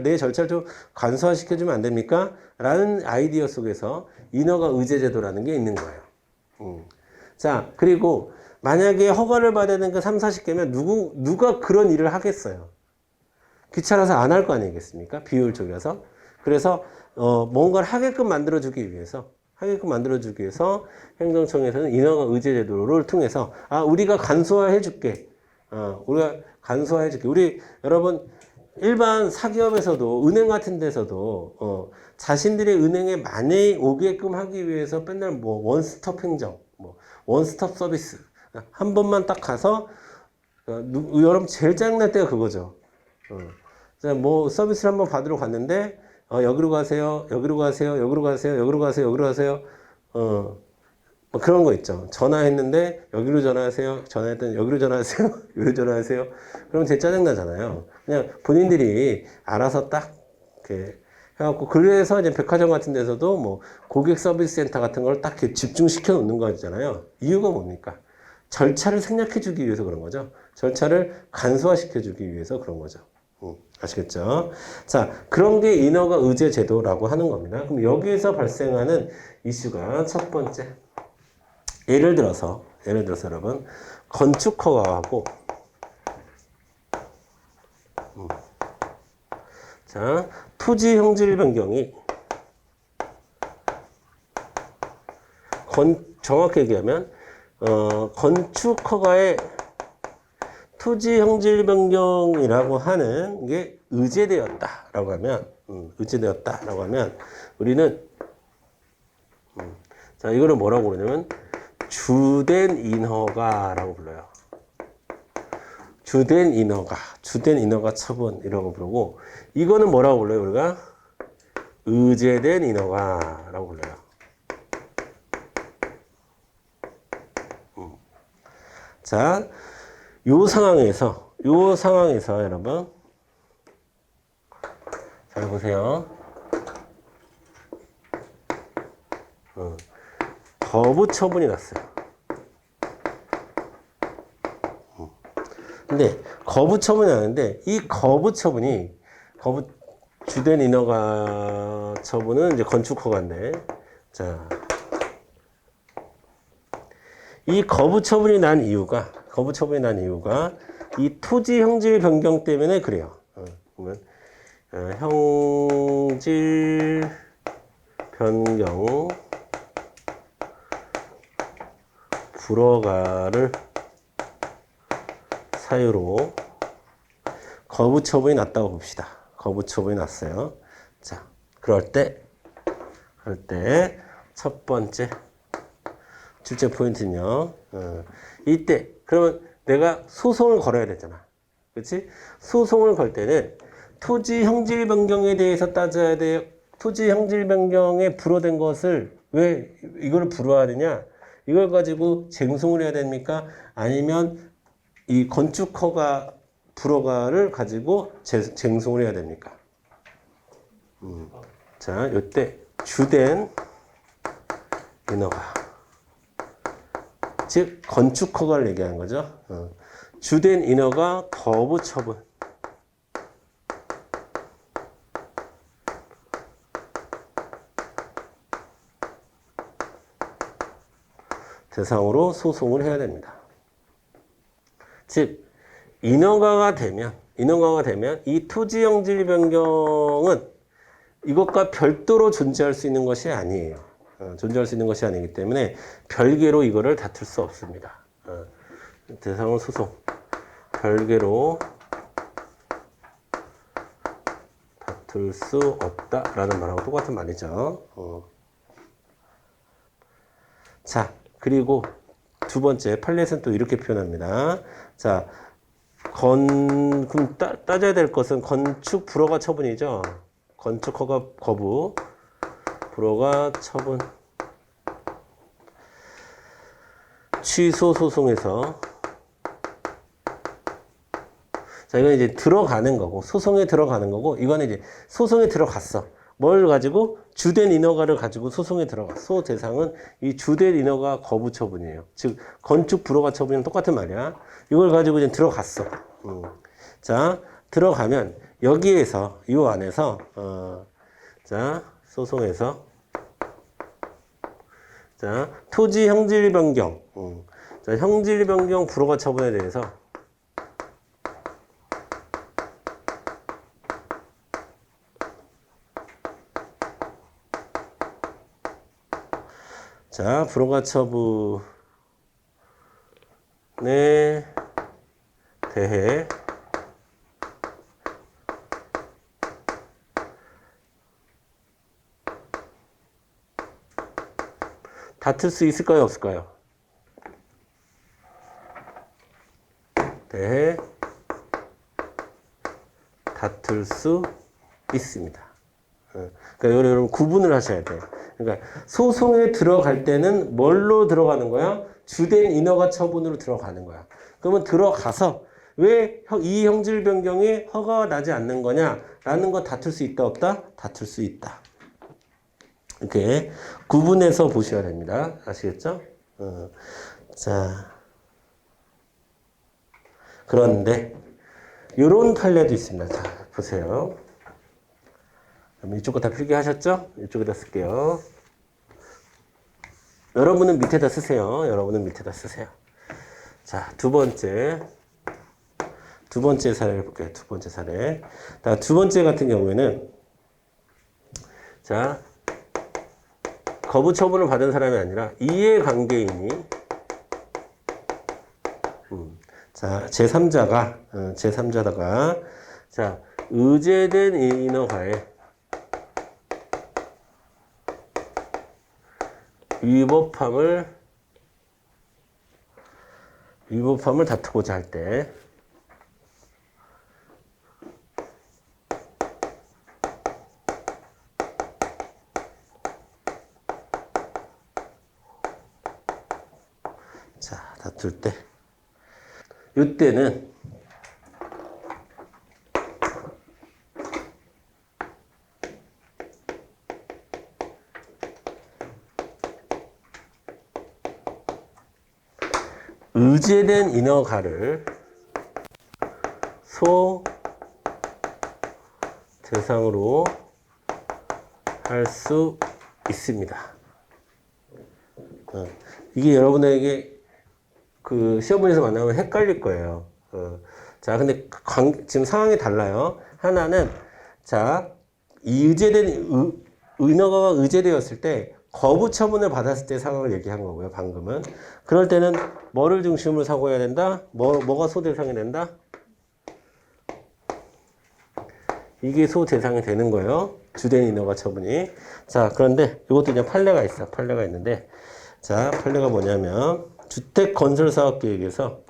내 절차를 좀 간소화시켜주면 안 됩니까? 라는 아이디어 속에서 인허가 의제제도라는 게 있는 거예요. 자, 그리고 만약에 허가를 받아야 되는 게 3, 40개면 누가 그런 일을 하겠어요? 귀찮아서 안 할 거 아니겠습니까? 비효율적이라서. 그래서 뭔가를 하게끔 만들어주기 위해서 행정청에서는 인허가 의제제도를 통해서 우리가 간소화해 줄게. 우리 여러분 일반 사기업에서도 은행 같은 데서도 자신들의 은행에 많이 오게끔 하기 위해서 맨날 뭐 원스톱 행정, 뭐 원스톱 서비스 한 번만 딱 가서 여러분 제일 짜증날 때가 그거죠. 뭐 서비스를 한번 받으러 갔는데 여기로 가세요, 여기로 가세요, 여기로 가세요, 여기로 가세요, 여기로 가세요. 뭐 그런 거 있죠. 전화했는데 여기로 전화하세요. 전화했더니 여기로 전화하세요. 여기로 전화하세요. 그러면 제일 짜증나잖아요. 그냥 본인들이 알아서 딱 이렇게 해갖고 그래서 이제 백화점 같은 데서도 뭐 고객 서비스 센터 같은 걸 딱 집중시켜 놓는 거잖아요. 이유가 뭡니까? 절차를 생략해 주기 위해서 그런 거죠. 절차를 간소화시켜 주기 위해서 그런 거죠. 아시겠죠? 자, 그런 게 인허가 의제 제도라고 하는 겁니다. 그럼 여기에서 발생하는 이슈가 첫 번째. 예를 들어서 여러분, 건축 허가하고, 자, 토지 형질 변경이, 정확히 얘기하면, 건축 허가의 토지 형질 변경이라고 하는 게 의제되었다라고 하면, 우리는, 자, 이거를 뭐라고 그러냐면, 주된 인허가라고 불러요. 주된 인허가 처분이라고 부르고, 이거는 뭐라고 불러요, 우리가? 의제된 인허가라고 불러요. 자, 요 상황에서 여러분, 잘 보세요. 거부 처분이 났어요. 근데 거부 처분이 나는데 이 주된 인허가 처분은 이제 건축 허가인데, 자, 이 거부 처분이 난 이유가 이 토지 형질 변경 때문에 그래요. 보면 형질 변경 불허가를 사유로 거부 처분이 났다고 봅시다. 거부 처분이 났어요. 자, 그럴 때 첫 번째 출제 포인트는요. 이때 그러면 내가 소송을 걸어야 되잖아. 그렇지? 소송을 걸 때는 토지 형질 변경에 대해서 따져야 돼요. 토지 형질 변경에 불허된 것을 왜 이걸 불허하느냐? 이걸 가지고 쟁송을 해야 됩니까? 아니면 이 건축 허가 불허가를 가지고 쟁송을 해야 됩니까? 자, 이때 주된 인허가, 즉 건축 허가를 얘기하는 거죠. 주된 인허가 거부 처분. 대상으로 소송을 해야 됩니다. 즉 인허가가 되면 이 토지 형질 변경은 이것과 별도로 존재할 수 있는 것이 아니에요. 존재할 수 있는 것이 아니기 때문에 별개로 이거를 다툴 수 없습니다. 대상으로 소송 별개로 다툴 수 없다라는 말하고 똑같은 말이죠. 자, 그리고 두 번째 판례에서는 또 이렇게 표현합니다. 자, 그럼 따져야 될 것은 건축 불허가 처분이죠. 건축 허가 거부, 불허가 처분. 취소 소송에서 자, 이건 이제 들어가는 거고, 소송에 들어가는 거고, 이거는 이제 소송에 들어갔어. 뭘 가지고? 주된 인허가를 가지고 소송에 들어갔어. 소 대상은 이 주된 인허가 거부 처분이에요. 즉, 건축 불허가 처분이랑 똑같은 말이야. 이걸 가지고 이제 들어갔어. 자, 들어가면 여기에서, 이 안에서, 자, 소송에서, 자, 토지 형질 변경, 자, 형질 변경 불허가 처분에 대해서 자, 불허가 처분에 대해 다툴 수 있을까요? 없을까요? 대해 다툴 수 있습니다. 그러니까 여러분 구분을 하셔야 돼요. 그러니까 소송에 들어갈 때는 뭘로 들어가는 거야? 주된 인허가 처분으로 들어가는 거야. 그러면 들어가서 왜 이 형질 변경이 허가가 나지 않는 거냐라는 거 다툴 수 있다 없다? 다툴 수 있다. 이렇게 구분해서 보셔야 됩니다. 아시겠죠? 자, 그런데 이런 판례도 있습니다. 자, 보세요. 그럼 이쪽 거 다 필기하셨죠? 이쪽에다 쓸게요. 여러분은 밑에다 쓰세요. 여러분은 밑에다 쓰세요. 자, 두 번째 사례를 볼게요. 두 번째 사례. 자, 두 번째 같은 경우에는 자, 거부 처분을 받은 사람이 아니라 이해관계인이 자, 제3자다가 자, 의제된 인허가에 위법함을 다투고자 할 때 자, 다툴 때 이때는 의제된 인허가를 소 대상으로 할 수 있습니다. 이게 여러분에게 그 시험문에서 만나면 헷갈릴 거예요. 자, 근데 지금 상황이 달라요. 하나는 자, 이 의제된 인허가가 의제되었을 때 거부 처분을 받았을 때 상황을 얘기한 거고요. 방금은. 그럴 때는 뭐를 중심으로 사고해야 된다? 뭐가 소대상이 된다? 이게 소대상이 되는 거예요. 주된 인허가 처분이. 자, 그런데 이것도 이제 판례가 있어. 판례가 있는데 자, 판례가 뭐냐면 주택건설사업계획에서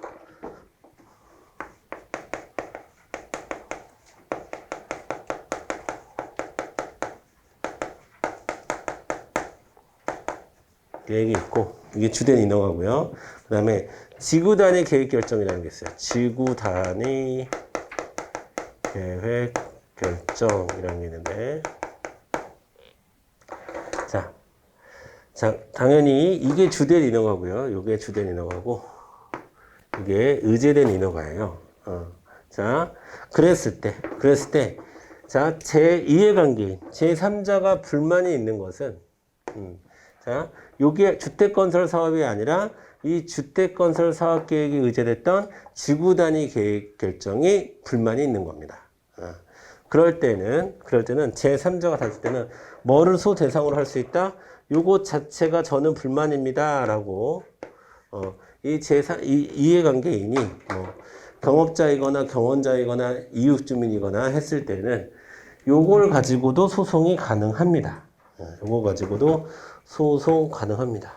계획이 있고 이게 주된 인허가고요. 그 다음에 지구단위 계획결정이라는 게 있어요. 지구단위 계획결정이라는 게 있는데 자, 당연히 이게 주된 인허가고요. 이게 주된 인허가고 이게 의제된 인허가예요. 자, 그랬을 때 자, 제2의 제3자가 불만이 있는 것은 자, 요게 주택건설 사업이 아니라 이 주택건설 사업 계획이 의제됐던 지구단위 계획 결정이 불만이 있는 겁니다. 그럴 때는 제3자가 다룰 때는 뭐를 소 대상으로 할 수 있다? 요것 자체가 저는 불만입니다. 라고, 이 이해관계인이 경업자이거나 경원자이거나 이웃주민이거나 했을 때는 요걸 가지고도 소송이 가능합니다. 요거 가지고도 소송 가능합니다.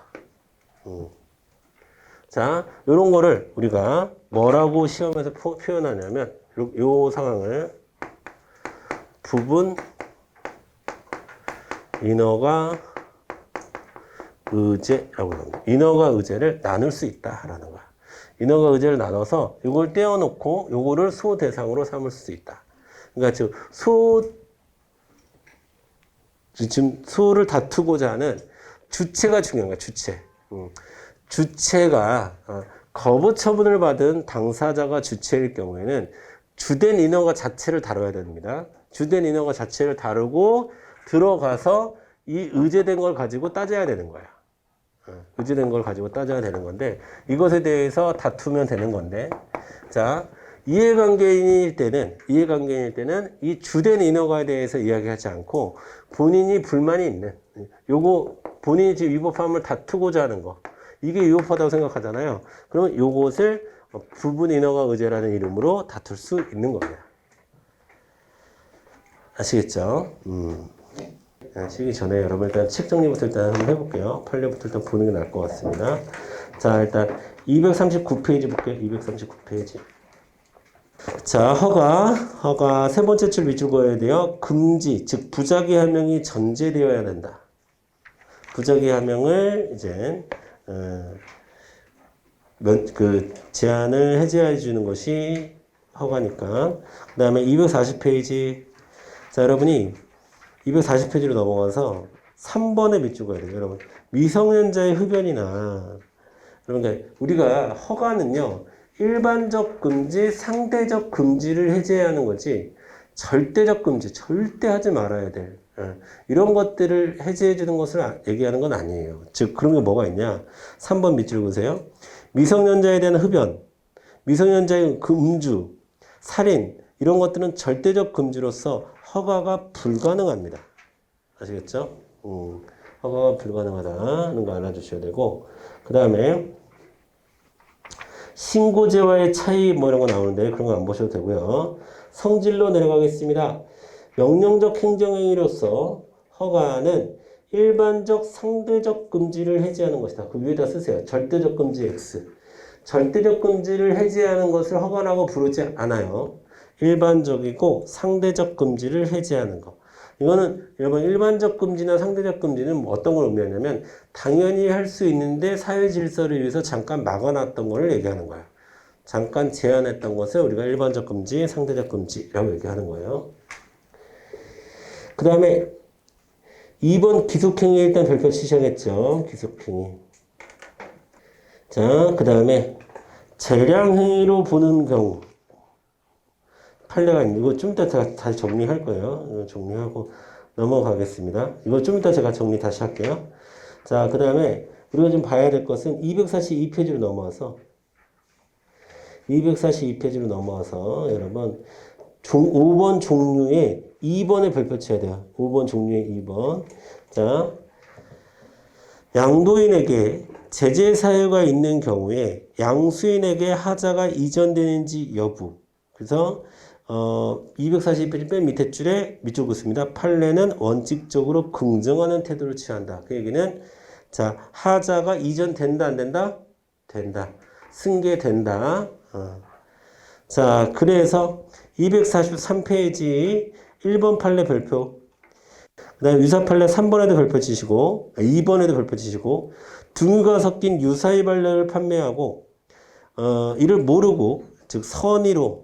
자, 요런 거를 우리가 뭐라고 시험에서 표현하냐면 요 상황을 부분 인허가 의제라고 합니다. 인어가 의제를 나눌 수 있다라는 거야. 인어가 의제를 나눠서 이걸 떼어놓고 요거를 소 대상으로 삼을 수 있다. 그러니까 지금 소를 다투고자 하는 주체가 중요한 거야. 주체. 주체가 거부 처분을 받은 당사자가 주체일 경우에는 주된 인어가 자체를 다뤄야 됩니다. 주된 인어가 자체를 다루고 들어가서 이 의제된 걸 가지고 따져야 되는 거야. 의제된 걸 가지고 따져야 되는 건데 이것에 대해서 다투면 되는 건데 자 이해관계인일 때는 이 주된 인어가에 대해서 이야기하지 않고 본인이 불만이 있는 요거 본인이 지금 위법함을 다투고자 하는 거 이게 위법하다고 생각하잖아요. 그러면 요것을 부분 인어가 의제라는 이름으로 다툴 수 있는 겁니다. 아시겠죠? 시기 전에 여러분 일단 책 정리부터 일단 한번 해볼게요. 판례부터 일단 보는 게 나을 것 같습니다. 자, 일단 239페이지 볼게요. 239페이지. 자, 허가 세 번째 줄 밑줄 그어야 돼요. 금지, 즉 부작위 하명이 전제되어야 된다. 부작위 하명을 이제 제한을 해제해 주는 것이 허가니까. 그 다음에 240페이지. 자, 여러분이 240페이지로 넘어가서 3번에 밑줄 그어야 돼요. 여러분, 미성년자의 흡연이나 그러니까 우리가 허가는요. 일반적 금지, 상대적 금지를 해제하는 거지 절대적 금지, 절대 하지 말아야 될 이런 것들을 해제해 주는 것을 얘기하는 건 아니에요. 즉 그런 게 뭐가 있냐. 3번 밑줄 보세요. 미성년자에 대한 흡연, 미성년자의 그 음주, 살인 이런 것들은 절대적 금지로서 허가가 불가능합니다. 아시겠죠? 허가가 불가능하다는 거 알아주셔야 되고 그 다음에 신고제와의 차이 뭐 이런 거 나오는데 그런 거 안 보셔도 되고요. 성질로 내려가겠습니다. 명령적 행정행위로서 허가는 일반적 상대적 금지를 해제하는 것이다. 그 위에다 쓰세요. 절대적 금지 X. 절대적 금지를 해제하는 것을 허가라고 부르지 않아요. 일반적이고 상대적 금지를 해제하는 것. 이거는 여러분 일반적 금지나 상대적 금지는 뭐 어떤 걸 의미하냐면 당연히 할 수 있는데 사회 질서를 위해서 잠깐 막아놨던 거를 얘기하는 거야. 잠깐 제한했던 것을 우리가 일반적 금지, 상대적 금지라고 얘기하는 거예요. 그 다음에 2번 기속행위 일단 별표 치셔야겠죠. 기속행위. 자, 그 다음에 재량행위로 보는 경우. 판례가 있는 이거 좀 이따 제가 다시 정리할 거예요. 이거 정리하고 넘어가겠습니다. 이거 좀 이따 제가 정리 다시 할게요. 자, 그 다음에 우리가 좀 봐야 될 것은 242페이지로 넘어와서 242페이지로 넘어와서 여러분 5번 종류의 2번에 별표 쳐야 돼요. 5번 종류의 2번. 자, 양도인에게 제재 사유가 있는 경우에 양수인에게 하자가 이전되는지 여부. 그래서 242페이지 맨 밑에 줄에 밑줄 긋습니다. 판례는 원칙적으로 긍정하는 태도를 취한다. 그 얘기는 자 하자가 이전된다 안 된다? 된다. 승계된다. 자 그래서 243페이지 1번 판례 별표 그 다음에 유사 판례 3번에도 별표 치시고 2번에도 별표 치시고 등유가 섞인 유사의 판례를 판매하고 이를 모르고 즉 선의로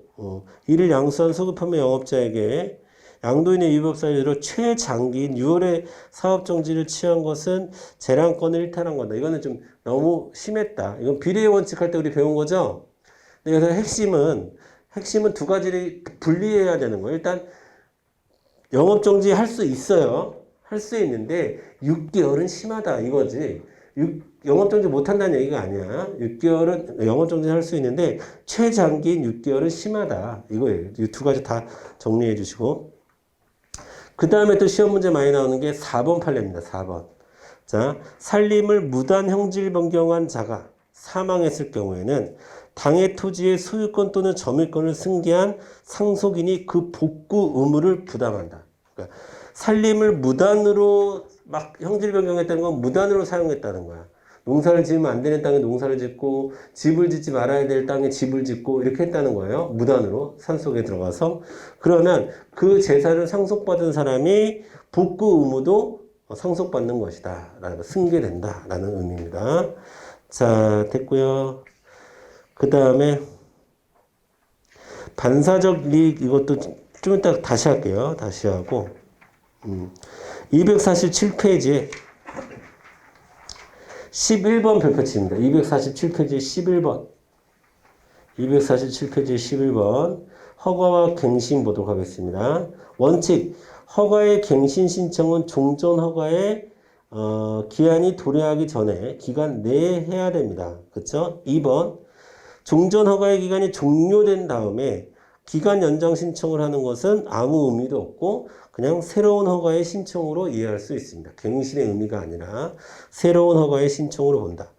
이를 양수한 소급 판매 영업자에게 양도인의 위법 사유로 최장기인 6월에 사업정지를 취한 것은 재량권을 일탈한 거다. 이거는 좀 너무 심했다. 이건 비례의 원칙 할 때 우리 배운 거죠? 그래서 핵심은 두 가지를 분리해야 되는 거예요. 일단 영업정지 할 수 있어요. 할 수 있는데 6개월은 심하다 이거지. 영업정지 못한다는 얘기가 아니야. 6개월은 영업정지 할 수 있는데 최장기인 6개월은 심하다. 이거예요. 이 두 가지 다 정리해 주시고 그 다음에 또 시험 문제 많이 나오는 게 4번 판례입니다. 4번. 자, 살림을 무단 형질 변경한 자가 사망했을 경우에는 당해 토지의 소유권 또는 점유권을 승계한 상속인이 그 복구 의무를 부담한다. 그러니까 살림을 무단으로 막 형질 변경했다는 건 무단으로 사용했다는 거야. 농사를 지으면 안 되는 땅에 농사를 짓고 집을 짓지 말아야 될 땅에 집을 짓고 이렇게 했다는 거예요. 무단으로 산속에 들어가서. 그러면 그 재산을 상속받은 사람이 복구 의무도 상속받는 것이다. 라는 승계된다. 라는 의미입니다. 자, 됐고요. 그 다음에 반사적 이익 이것도 좀 이따 다시 할게요. 다시 하고 247페이지에 11번 별표치입니다. 247페이지 11번 247페이지 11번 허가와 갱신 보도록 하겠습니다. 원칙 허가의 갱신 신청은 종전 허가의 기한이 도래하기 전에 기간 내에 해야 됩니다. 그렇죠? 2번 종전 허가의 기간이 종료된 다음에 기간 연장 신청을 하는 것은 아무 의미도 없고 그냥 새로운 허가의 신청으로 이해할 수 있습니다. 갱신의 의미가 아니라 새로운 허가의 신청으로 본다.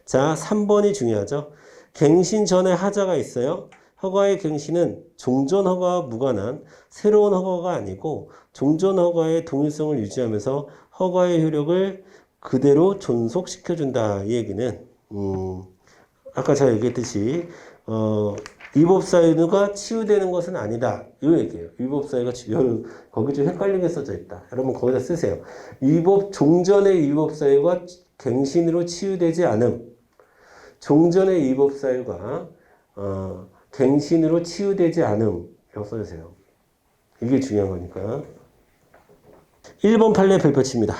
자, 3번이 중요하죠. 갱신 전에 하자가 있어요. 허가의 갱신은 종전 허가와 무관한 새로운 허가가 아니고 종전 허가의 동일성을 유지하면서 허가의 효력을 그대로 존속시켜준다. 이 얘기는 아까 제가 얘기했듯이 위법사유가 치유되는 것은 아니다. 이 얘기예요. 위법사유가 거기 좀 헷갈리게 써져 있다. 여러분 거기다 쓰세요. 종전의 위법사유가 갱신으로 치유되지 않음. 종전의 위법사유가 갱신으로 치유되지 않음. 이라고 써주세요. 이게 중요한 거니까. 1번 판례 별표치입니다.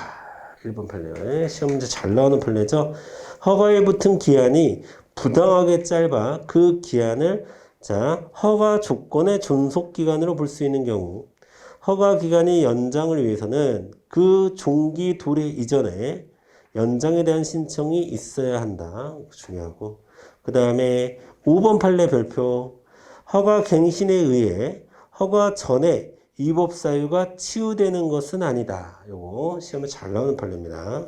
1번 판례. 시험 문제 잘 나오는 판례죠. 허가에 붙은 기한이 부당하게 짧아 그 기한을 허가 조건의 존속기간으로 볼 수 있는 경우 허가 기간이 연장을 위해서는 그 종기 도래 이전에 연장에 대한 신청이 있어야 한다. 중요하고 그 다음에 5번 판례 별표 허가 갱신에 의해 허가 전에 위법사유가 치유되는 것은 아니다. 요거 시험에 잘 나오는 판례입니다.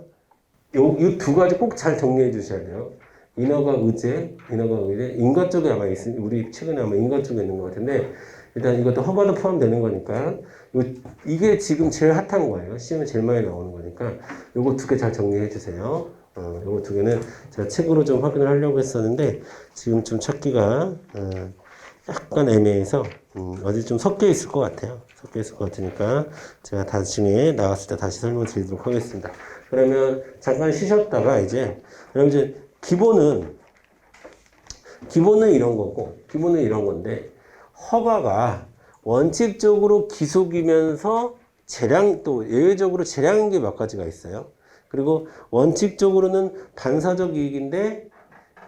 이 두 가지 꼭 잘 정리해 주셔야 돼요. 인허가 의제, 인가 쪽에 아마 있습니다. 우리 최근에 아마 인가 쪽에 있는 것 같은데, 일단 이것도 허가도 포함되는 거니까, 이게 지금 제일 핫한 거예요. 시험에 제일 많이 나오는 거니까, 요거 두 개 잘 정리해 주세요. 요거 두 개는 제가 책으로 좀 확인을 하려고 했었는데, 지금 좀 찾기가, 약간 애매해서, 어디 좀 섞여 있을 것 같아요. 섞여 있을 것 같으니까, 제가 나중에 나왔을 때 다시 설명 드리도록 하겠습니다. 그러면 잠깐 쉬셨다가 그럼 이제 기본은 이런 거고, 기본은 이런 건데, 허가가 원칙적으로 기속이면서 또 예외적으로 재량인 게 몇 가지가 있어요. 그리고 원칙적으로는 반사적 이익인데,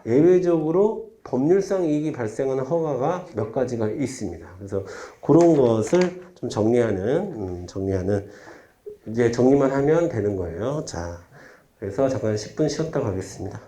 예외적으로 법률상 이익이 발생하는 허가가 몇 가지가 있습니다. 그래서 그런 것을 좀 정리하는, 이제 정리만 하면 되는 거예요. 자, 그래서 잠깐 10분 쉬었다 가겠습니다.